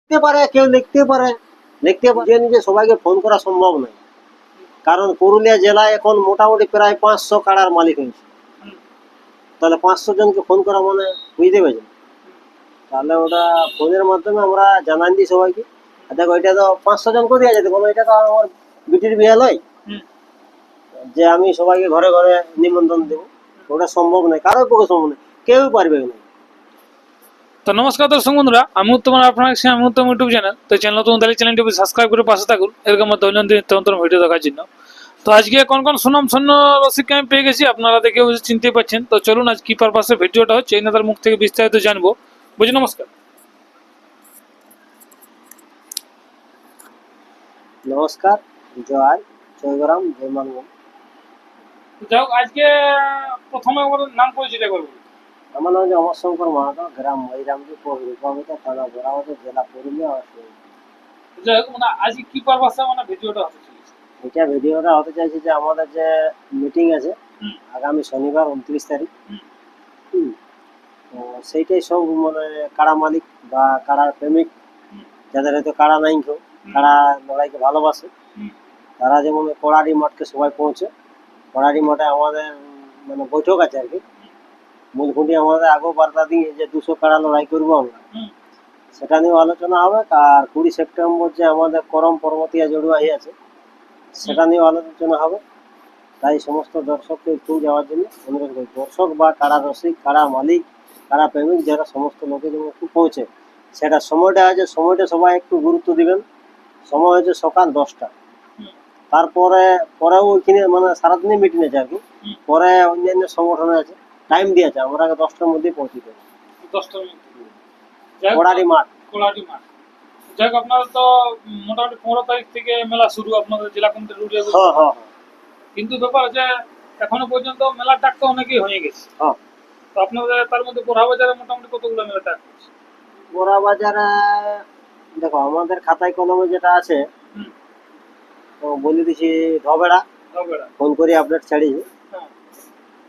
লিখতে পারে, কেউ লিখতে পারে, নিজে নিজে সবাইকে ফোন করা সম্ভব নয়। কারণ পুরুলিয়া জেলায় এখন মোটামুটি প্রায় 500 কাড়ার মালিক হয়েছে। তাহলে 500 জনকে ফোন করা মানে বুঝতে পেরেছেন। তাহলে ওটা ফোনের মাধ্যমে আমরা জানান দিই সবাইকে। আর দেখো এটা তো 500 জন করে দেওয়া যেতে, কোনো এটা তো আমার বিটির বিয়ে নয় যে আমি সবাইকে ঘরে ঘরে নিমন্ত্রণ দেবো। ওটা সম্ভব নয়, কারোর পক্ষে সম্ভব নয়, কেউ পারবে না। তো নমস্কার দর্শক বন্ধুরা, আমি উত্তম আপনার আমি উত্তম ইউটিউব চ্যানেল। তো চ্যানেল নতুন তাহলে চ্যানেলটি সাবস্ক্রাইব করে পাশে থাকুন এরকম দৈনন্দিন নিত্য নতুন ভিডিও দেখার জন্য। তো আজকে কোন কোন সুনাম শূন্য রসিককে আমি পেয়ে গেছি, আপনারা দেখে চিনতে পারছেন। তো চলুন আজ কি পারপাসে ভিডিওটা হচ্ছে এই নেতার মুখ থেকে বিস্তারিত জানবো। বুঝি নমস্কার। নমস্কার, জয় জয়গ্রাম, জয় মানব। যাই হোক, আজকে প্রথমে আমার নাম পরিচয় করবো। আমার নাম হচ্ছে অমরশঙ্কর মাহাতো, গ্রাম মহিরামপুর, পোস্ট রূপামিতা, থানা বোরাবাজার, জেলা পুরুলিয়া, অসুবিধা। যাই হোক, মানে আজকে কি পারপাসে মানে ভিডিওটা হতে চলেছে। এটা ভিডিওটা হতে চাইছে যে আমাদের যে মিটিং আছে আগামী শনিবার 29 তারিখ। হুম, তো সেইটাই সব মানে কাড়া মালিক বা কাড়ার প্রেমিক যাদের হয়তো কাড়া নাই, কেউ কাড়া লড়াইকে ভালোবাসে, তারা যেমন কড়ারি মাঠকে সবাই পৌঁছে। কড়ারি মাঠে আমাদের মানে বৈঠক আছে আর কি। মূলখুঁটি আমাদের আগেও বার্তা দিয়ে যে 200 কাড়া লড়াই করবো আমরা, সেটা নিয়েও আলোচনা হবে। আর 20 সেপ্টেম্বর যে আমাদের করম পর্বতীয়া জড়ুয়াই আছে, সেটা নিয়েও আলোচনা হবে। তাই সমস্ত দর্শককে একটু যাওয়ার জন্য অনুরোধ করি। দর্শক বা কারা রসিক, কারা মালিক, কারা প্রেমিক, যারা সমস্ত লোকে যেন একটু পৌঁছে। সেটা সময়টা আছে, সময়টা সবাই একটু গুরুত্ব দিবেন। সময় হচ্ছে সকাল 10টা। তারপরে পরেও ওইখানে মানে সারাদিনই মিটিং আছে আর কি। পরে অন্যান্য সংগঠনে আছে, টাইম দিয়েছে, আমরা 10টার মধ্যেই পৌঁছে দেবো। 10টার মধ্যে কোড়ারি মাঠ। কোলাটি মাঠ। যাই হোক, আপনারা তো মোটামুটি 15 তারিখ থেকে মেলা শুরু আপনাদের জেলা কমিটির রুটে। হ্যাঁ হ্যাঁ কিন্তু ব্যাপার যে এখনো পর্যন্ত মেলার ডাক তো অনেকেই হয়ে গেছে। হ্যাঁ। তো আপনাদের তার মধ্যে বোরা বাজারে মোটামুটি কতগুলো মেলা ডাক হচ্ছে? বোরা বাজারে দেখো আমাদের খাতায় কলমে যেটা আছে, তো বলে দিছি ধবেড়া, ফোন করে আপডেট ছাড়িয়েছি।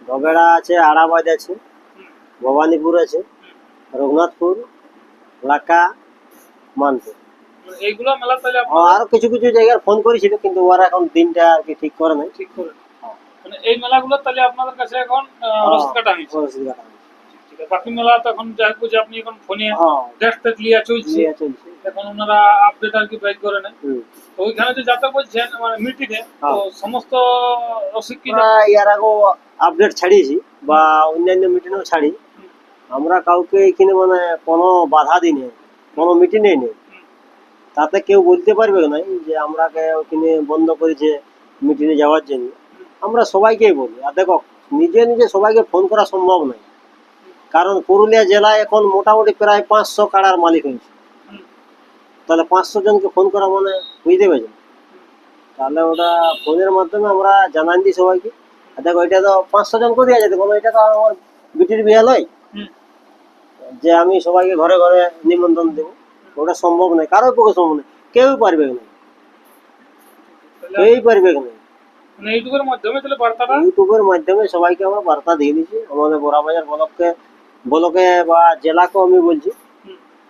ধবেড়া আছে, আড়াবাদ আছে, ভবানীপুর আছে, রঘুনাথপুর, লাকা, মানপুর। এইগুলো মেলা তাহলে আরো কিছু কিছু জায়গায় ফোন করেছিল, কিন্তু ওরা এখন দিনটা আর কি ঠিক করে নাই। ঠিক করে মানে এই মেলাগুলো তাহলে আপনাদের কাছে এখন রসিদ কাটা হয়েছে। বাকি মেলা তো এখন যাই বুঝে আপনি এখন ফোনে ডেটটা ক্লিয়ার চলছে, এখন ওনারা আপডেট আর কি বের করে নেয়। তো ওইখানে যে যাতে বলছেন মানে মিটিংয়ে, তো সমস্ত রসিদ কি ইয়ার আগেও আপডেট ছাড়িয়েছি বা অন্যান্য মিটিংও ছাড়ি। আমরা কাউকে এখানে মানে কোনো বাধা দিই নেই, কোনো মিটিংয়ে নেই। তাতে কেউ বলতে পারবে না যে আমরাকে ওখানে বন্ধ করেছে মিটিংয়ে যাওয়ার জন্য। আমরা সবাইকেই বলি। আর দেখো, নিজে নিজে সবাইকে ফোন করা সম্ভব নয়। কারণ পুরুলিয়া জেলায় এখন মোটামুটি প্রায় 500 কাড়ার মালিক হয়েছে। তাহলে 500 জনকে ফোন করা মানে বুঝতে পেরেছেন। তাহলে ওটা ফোনের মাধ্যমে আমরা জানান দিই সবাইকে। আর দেখো এটা তো 500 জন করে দেওয়া যেতে, কোনো এটা তো আমার বিটির বিয়ে নয় যে আমি সবাইকে ঘরে ঘরে নিমন্ত্রণ দেবো। ওটা সম্ভব নয়, কারোর পক্ষে সম্ভব নয়, কেউ পারবে না, কেউই পারবে না। ইউটিউবের মাধ্যমে তাহলে বার্তাটা, ইউটিউবের মাধ্যমে সবাইকে আমরা বার্তা দিয়ে দিচ্ছি। আমাদের বোরাবাজার ব্লকে বা জেলাকেও আমি বলছি,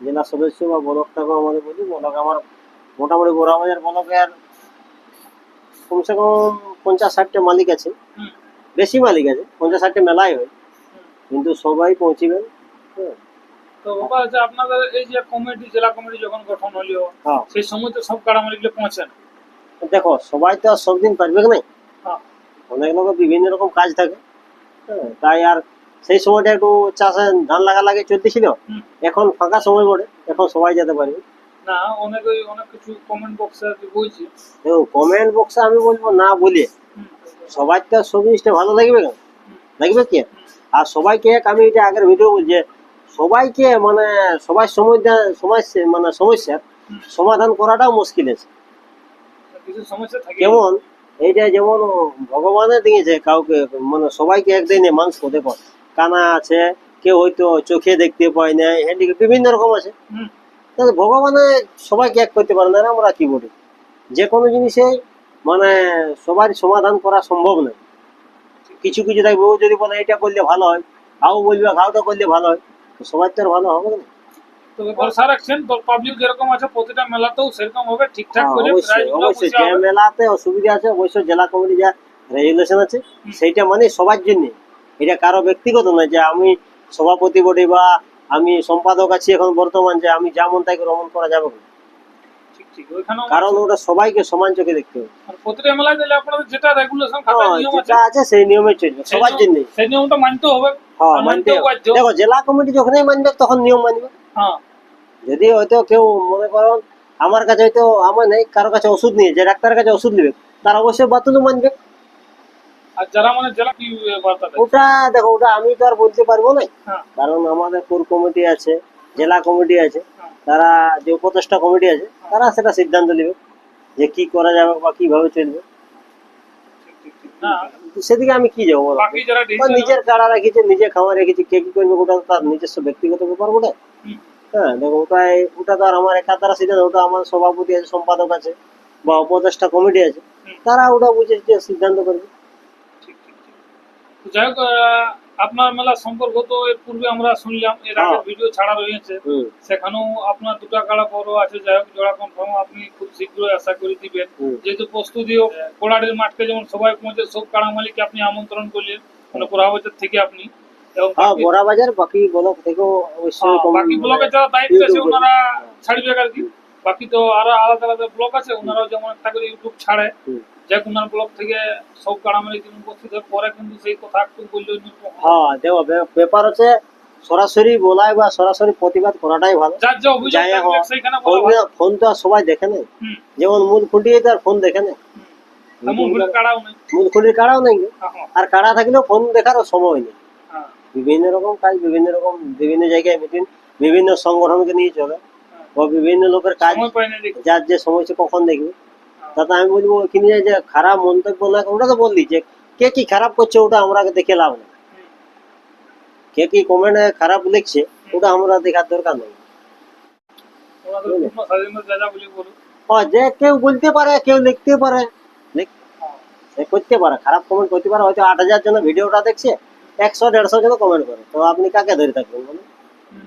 জেলা সদস্য বা ব্লকটাকেও আমাদের বলছি। ব্লক আমার মোটামুটি বোরাবাজার ব্লকের কমসে কম 50-60টা মালিক আছে, বেশি মালিক আছে, 50-60টা মেলাই হয়, কিন্তু সবাই পৌঁছিবেন। তো বাবা যে আপনাদের এই যে কমিটি, জেলা কমিটি যখন গঠন হলো, সেই সময় তো সব কাড়া মালিকগুলো পৌঁছেন। দেখো সবাই তো আর সব দিন পারবে না, অনেক লোকের বিভিন্ন রকম কাজ থাকে। তাই আর সেই সময়টা একটু চাষে ধান লাগে চলতেছিল, এখন ফাঁকা সময় পড়ে, এখন সবাই যেতে পারবে না। অনেক কিছু কমেন্ট বক্সে বলছি। দেখো কমেন্ট বক্সে আমি বলবো না বলে, সবাই তো সব জিনিসটা ভালো লাগবে কেন, লাগবে কি? আর সবাইকে আমি এটা আগের ভিডিও বলছি, সবাইকে মানে সবাই মানে সমস্যার সমাধান করাটাও মুশকিল আছে। যেমন এইটা যেমন ভগবানের দিয়েছে কাউকে, মানে সবাইকে একদিনে মানুষ হতে পারে। কানা আছে, কেউ হয়তো চোখে দেখতে পায় না, হ্যান্ডিক্যাপ বিভিন্ন রকম আছে। তাহলে ভগবানে সবাইকে এক করতে পারে না। আমরা কি বলি, যে কোনো জিনিসে মানে সবার সমাধান করা সম্ভব নয়। কিছু কিছু থাকবে, ও যদি বলে এটা করলে ভালো হয়, আও বলবে ঘাওটা করলে ভালো হয়, সবার তো আর ভালো হবে না। তো ভরসা রাখছেন তো পাবলিক যেরকম আছে প্রতিটা মেলাতেও সেরকম হবে ঠিকঠাক হ্যাঁ, করে অবশ্যই প্রাইজগুলো অবশ্যই বসে যে হবে। মেলাতে অসুবিধা আছে অবশ্যই জেলা কমিটি যা রেগুলেশন আছে সেইটা মানে সবার জন্য। এটা কারো ব্যক্তিগত নয় যে আমি সভাপতি বডি বা আমি সম্পাদক আছি এখন বর্তমান যে আমি যা মন তাই করে অমন করা যাবে না। ঠিক ঠিক ওইখানেও কারণ ওটা সবাইকে সমান চোখে দেখতে হবে। আর প্রতিটা মেলায় গেলে আপনাদের যেটা রেগুলেশন খাতা হ্যাঁ, নিয়ম আছে যেটা আছে সেই নিয়মে চলবে সেই সবার নিয়ম- জন্য। সেই নিয়মটা মানতে হবে। হ্যাঁ, আর মানতে মানতেও হবে। বাধ্য। দেখো জেলা কমিটি যখনই মানবে তখন নিয়ম মানবে। হ্যাঁ যদি হয়তো কেউ মনে করো আমার কাছে হয়তো আমার নেই, কারো কাছে ওষুধ নিয়ে যে ডাক্তারের কাছে ওষুধ নেবে, তার অবশ্যই বাতুলও মানবে। আর যারা মানে জেলা কি বার্তা দেয়? ওটা দেখো ওটা আমি তো আর বলতে পারবো না, হ্যাঁ কারণ আমাদের কোর কমিটি আছে, জেলা কমিটি আছে, হ্যাঁ। তারা যে উপদেষ্টা কমিটি আছে তারা সেটা সিদ্ধান্ত নেবে যে কি করা যাবে বা কিভাবে চলবে। ঠিক ঠিক ঠিক না সেদিকে আমি কি যাবো বলো? বাকি যারা ও ডিসিশন নিজের কাড়া রাখিছে, নিজে খাওয়া রেখেছে, কে কি করবে ওটা তো তার নিজস্ব ব্যক্তিগত ব্যাপার ওটা। হ্যাঁ দেখো ওটা তো আর আমার একার দ্বারা সিদ্ধান্ত, ওটা আমার সভাপতি আছে, সম্পাদক আছে বা উপদেষ্টা কমিটি আছে, তারা ওটা বুঝে যে সিদ্ধান্ত করবে। ঠিক ঠিক ঠিক। তো যাই হোক আপনার মেলা সম্পর্ক তো এর পূর্বে আমরা শুনলাম, এর আগে হ্যাঁ। ভিডিও ছাড়া রয়েছে, হুম সেখানেও আপনার দুটা কাড়া বড় আছে। যাই হোক জোড়া কনফার্ম আপনি খুব শীঘ্রই আশা করে দিবেন। হুম। যেহেতু প্রস্তুতিও কোড়াটির মাঠকে যেমন সবাই পৌঁছে সব কাড়া মালিককে আপনি আমন্ত্রণ করলেন মানে কোড়াবাজার থেকে আপনি এবং হ্যাঁ, বাকি- বড়া বাজার বাকি ব্লক থেকেও অবশ্যই হ্যাঁ, বাকি ব্লকের যারা দায়িত্ব আছে ইউটিউবে- ওনারা ছাড়বে আর কি। বাকি তো আরো আলাদা আলাদা ব্লক আছে, ওনারাও যেমন একটা করে ইউটিউব ছাড়ে, হুম। যে ওনার ব্লক থেকে সব কাড়া মালিক যিনি উপস্থিত হয়ে পরে কিন্তু সেই কথা একটু বললে হ্যাঁ দেখো ব্যাপার হচ্ছে সরাসরি বলাই বা সরাসরি প্রতিবাদ করাটাই ভালো। যার যে অভিযোগ যাই থাকবে হোক, সেইখানে বলা ভালো। ফোন তো আর সবাই দেখে না, হুম, যেমন মূল খুঁটিয়ে তো আর ফোন দেখে না, হুম। এমন হলে কাড়াও নেই। মূল খুঁটির কাড়াও নেই, হ্যাঁ, আর কাড়া থাকলেও ফোন দেখারও সময় নেই। হ্যাঁ, বিভিন্ন রকম কাজ বিভিন্ন জায়গায় মিটিং, বিভিন্ন সংগঠনকে নিয়ে চলে হ্যাঁ। বা বিভিন্ন লোকের কাজ, সময় পাই না দেখি। যার যে সময় সে কখন দেখবে। হ্যাঁ, তাতে আমি বলবো ওইখানে যে খারাপ মন্তব্য না, ওটা তো বললি যে কে কি খারাপ করছে ওটা আমরা দেখে লাভ নেই, হুম। কে কি কমেন্টে খারাপ লিখছে ওটা আমরা দেখার দরকার নেই। ওনাদের পূর্ণ স্বাধীনতা যা যা বলি বলুন। যে কেউ বলতে পারে, কেউ লিখতে পারে, হ্যাঁ, সে করতে পারে, খারাপ কমেন্ট করতে পারে। হয়তো 8,000 জন ভিডিওটা দেখছে, 100-150 জন কমেন্ট করে, তো আপনি কাকে ধরে থাকবেন বলুন? হুম।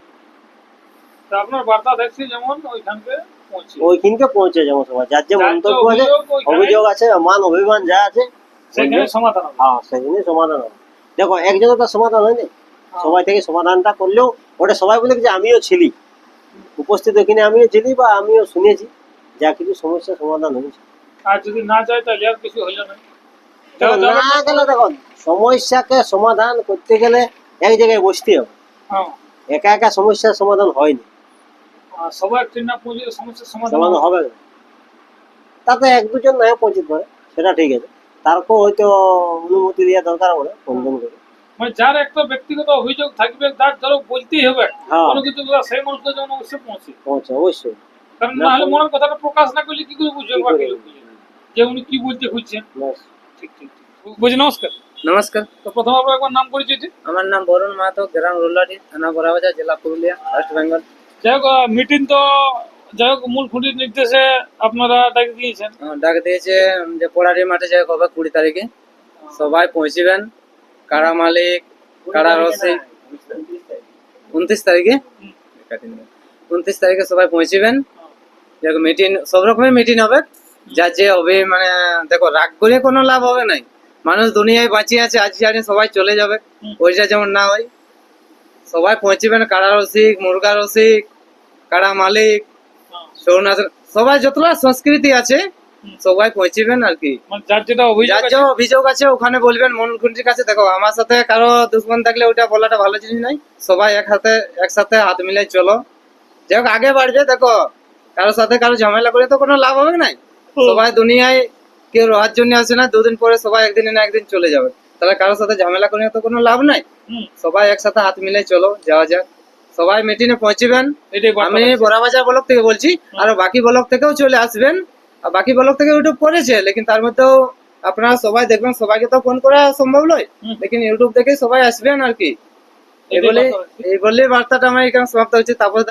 তো আপনার বার্তা দেখছি যেমন ওইখানকে পৌঁছে ওইখানকে পৌঁছে যাবো সবাই, যার যে যার যে মন্তব্য আছে, ওইখানে অভিযোগ আছে, মান অভিমান যা আছে, সেখানে সমাধান হবে। হ্যাঁ সেদিনই সমাধান হবে। দেখো একজনের তো সমাধান হয়নি, সবাই থেকে সমাধানটা করলেও ওটা সবাই বলে যে আমিও ছিলি উপস্থিত, ওখানে আমিও ছিলি বা আমিও শুনেছি যা কিছু সমস্যার সমাধান হয়েছে। আর যদি না যায় তাহলে আর কিছু হইল না। দেখো, না গেলে দেখো সমস্যাকে সমাধান করতে গেলে এক জায়গায় বসতে হবে, হ্যাঁ, একা একা সমস্যার সমাধান হয়নি, আর সবাই ট্রেন না পৌঁছে সমস্যার সমাধান সমাধান হবে। হবে না। তাতে 1-2 নয় পৌঁছিত পারে, সেটা ঠিক আছে, তারপর হয়তো অনুমতি দেওয়া দরকার হবে কোনদিন করে। মানে যার একটা ব্যক্তিগত অভিযোগ থাকবে তার ধরো বলতেই হবে হ্যাঁ। কোনো কিছু সেই মানুষটা যেন অবশ্যই পৌঁছে, পৌঁছে অবশ্যই। কারণ না না হলে পৌঁছে- মনের কথাটা প্রকাশ না করলে কি করে বুঝবে কি বাকি করে? লোক যে উনি কি বলতে খুঁজছেন। ব্যাস। ঠিক ঠিক ঠিক বুঝি নমস্কার। নমস্কার, তো প্রথম আপনার একবার নাম পরিচয় দিন। আমার নাম বরুণ মাহাতো, গ্রাম রোলাটি, থানা বড়াবাজার, জেলা পুরুলিয়া, ওয়েস্ট বেঙ্গল। যাই হোক মিটিং তো যাই হোক মূল খুঁটির নির্দেশে আপনারা ডাকে দিয়েছেন। ডাক দিয়েছে যে পোড়ারি মাঠে যাই হবে 20 তারিখে, সবাই পৌঁছিবেন। কাড়া মালিক, কাড়া রসিক 29 তারিখে, 29 তারিখে সবাই পৌঁছিবেন। দেখো মিটিং সব রকমের মিটিং হবে, যার যে হবে মানে দেখো রাগ করে কোনো লাভ হবে নাই, মানুষ দুনিয়ায় বাঁচিয়ে আছে, আজ জানি সবাই চলে যাবে, ওইটা যেমন না হয়। সবাই পৌঁছিবেন, কাড়া রসিক, মুরগা রসিক, কাড়া মালিক, সৌনাথ, সবাই যতটা সংস্কৃতি আছে সবাই পৌঁছিবেন আর কি। মানে যার যেটা অভিযোগ যার আছে, যা অভিযোগ আছে ওখানে বলবেন মনকুন্টির কাছে। দেখো আমার সাথে কারো দুশ্মন থাকলে ওটা বলাটা ভালো জিনিস নাই, সবাই একসাথে হাত মিলাই চলো, যাই হোক আগে বাড়বে। দেখো কারোর সাথে কারো ঝামেলা করে তো কোনো লাভ হবে নাই, সবাই দুনিয়ায় কেউ রহার জন্য আসে না, 2 দিন পরে সবাই একদিন না একদিন চলে যাবে, তাহলে কারোর সাথে ঝামেলা করে তো কোনো লাভ নাই। হুম, সবাই একসাথে হাত মিলাই চলো, যাওয়া যাক, সবাই মিটিংয়ে পৌঁছিবেন। এটাই বার্তা আমি আছে। বড়াবাজার ব্লক থেকে বলছি, আর বাকি ব্লক থেকেও চলে আসবেন। আর বাকি ব্লক থেকে ইউটিউব করেছে, লেকিন তার মধ্যেও আপনারা সবাই দেখবেন, সবাইকে তো ফোন করা সম্ভব নয়, হুম। লেকিন ইউটিউব থেকে সবাই আসবেন আর কি। এই এটাই বলে বার্তা আছে। এই বলে বার্তাটা আমার এখানে সমাপ্ত হচ্ছে। তারপর